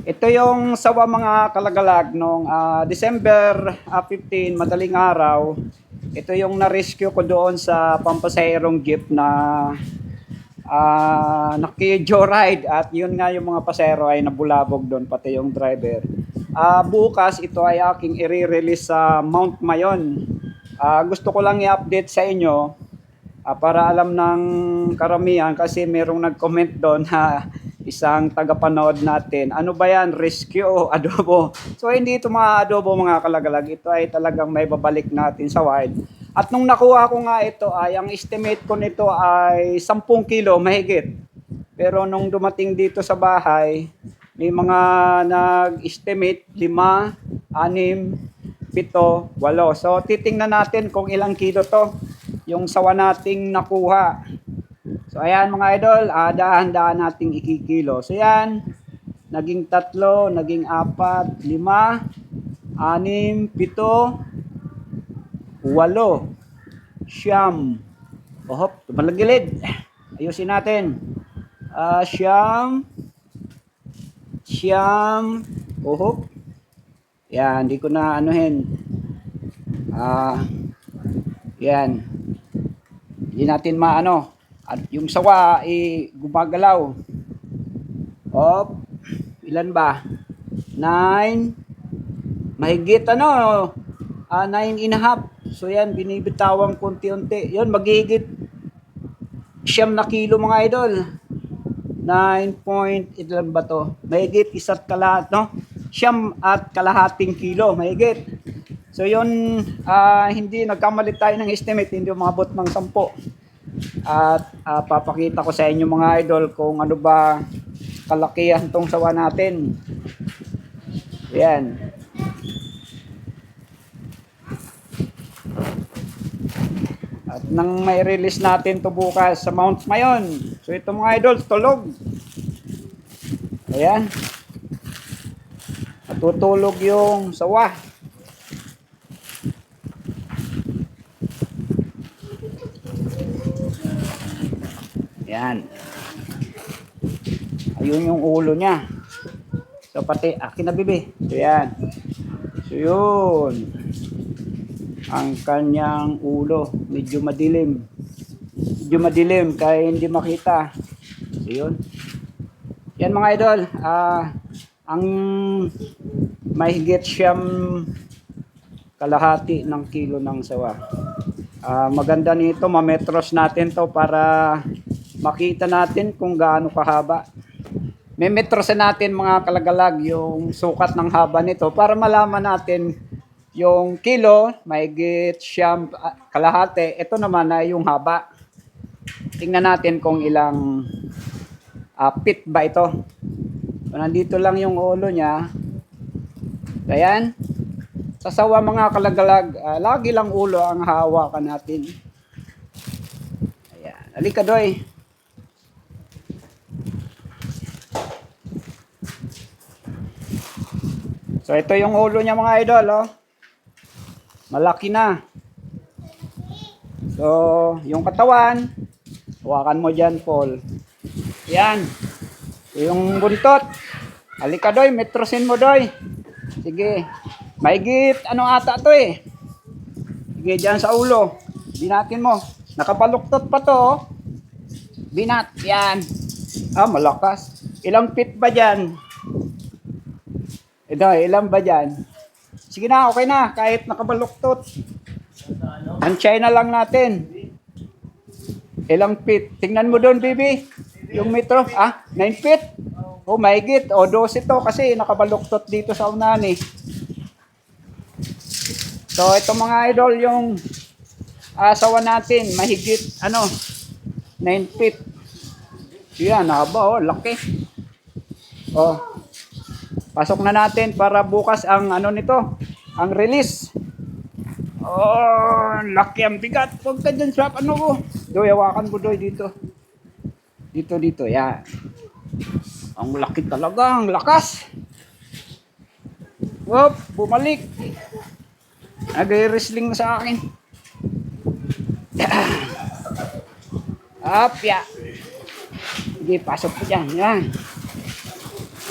Ito yung sawa mga kalagalag nung December 15, madaling araw. Ito yung na-rescue ko doon sa pampasaherong jeep na naki-joyride at yun nga yung mga pasero ay nabulabog doon pati yung driver. Bukas ito ay aking i-release sa Mount Mayon. Gusto ko lang i-update sa inyo para alam ng karamihan kasi merong nag-comment doon na isang tagapanood natin. Ano ba yan? Rescue o adobo? So hindi ito mga adobo mga kalagalag. Ito ay talagang may babalik natin sa wild. At nung nakuha ko nga ito ay ang estimate ko nito ay 10 kilo mahigit. Pero nung dumating dito sa bahay, may mga nag-estimate 5, 6, 7, 8. So titingnan natin kung ilang kilo to yung sawa nating nakuha. So ayan mga idol, dahan-dahan nating ikikilo. So yan, naging 3, naging 4, 5, 6, 7, 8, 9. Hop, tumalagilid. Ayusin natin. Siyam. Hop. Yan, hindi ko na anuhin. Yan. Hindi natin maano. At yung sawa gumagalaw. Hop. Ilan ba? 9. Mahigit 9.5. So yan, binibitawang kunti-unti. Yun, maghihigit 9 na kilo mga idol. 9 ilan ba to? Mahigit 1.5, no? 9 at kalahating kilo, mahigit. So yun, hindi nagkamali tayo ng estimate, hindi umabot ng 10. At papakita ko sa inyo mga idol kung ano ba kalakihan tong sawa natin. Yan. At nang may release natin to bukas sa Mount Mayon. So ito mga idol, tulog. Ayan. Natutulog yung sawa. Ayan. Ayun yung ulo niya. So pati, akin na bibi. So yan. So yun. Ang kanyang ulo, medyo madilim. Medyo madilim kaya hindi makita. So yun. Yan mga idol, ang mahigit 9 kalahati ng kilo ng sawa. Maganda nito, mametros natin to para makita natin kung gaano kahaba. May metrosin natin mga kalagalag yung sukat ng haba nito para malaman natin yung kilo, mahigit 9 kalahati. Ito naman ay yung haba. Tingnan natin kung ilang feet ba ito. So, nandito lang yung ulo niya. Ayan. Sa sawa mga kalagalag, lagi lang ulo ang hawakan natin. Ayan. Halika doy. So ito yung ulo niya mga idol, oh. Malaki na. So, yung katawan, hawakan mo dyan, Paul. Yan. Yung buntot. Halika, doy. Metrosin mo, doy. Sige. Mahigit, ata to eh. Sige, dyan sa ulo. Binatin mo. Nakapaluktot pa to, oh. Binat. Yan. Malakas. Ilang feet ba dyan? Ito, ilang ba dyan? Sige na, okay na. Kahit nakabaluktot. Ansay na lang natin. Ilang feet? Tingnan mo doon, baby. Yung metro. 9 feet? Mahigit. 12 to kasi nakabaluktot dito sa unahan eh. So, ito mga idol, yung sawa natin. Mahigit, 9 feet. Yan, haba, laki. Pasok na natin para bukas ang nito, ang release. Laki ang bigat. Huwag ka dyan sa ko. Doy, hawakan mo doy dito. Dito, yan. Ang laki talaga, ang lakas. Bumalik. Nag-wrestling na sa akin. Ya. Sige, pasok ko dyan. Yan.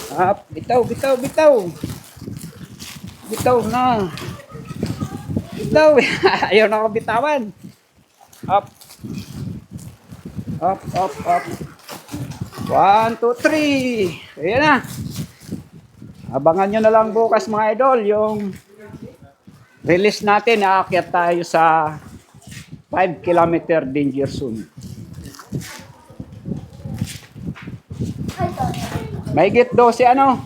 Up, bitaw, bitaw, bitaw. Bitaw na. Bitaw. Ayaw na ako bitawan. Up. Up, up, up. 1, 2, 3. Ayan na. Abangan nyo na lang bukas mga idol yung release natin. Aakyat tayo sa 5 kilometer danger zone. Mahigit 12 ano?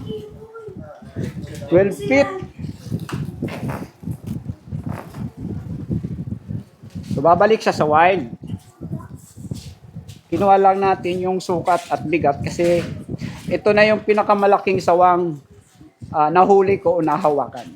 12 feet. So babalik siya sa wild. Kinuha lang natin yung sukat at bigat kasi ito na yung pinakamalaking sawang nahuli ko o nahawakan.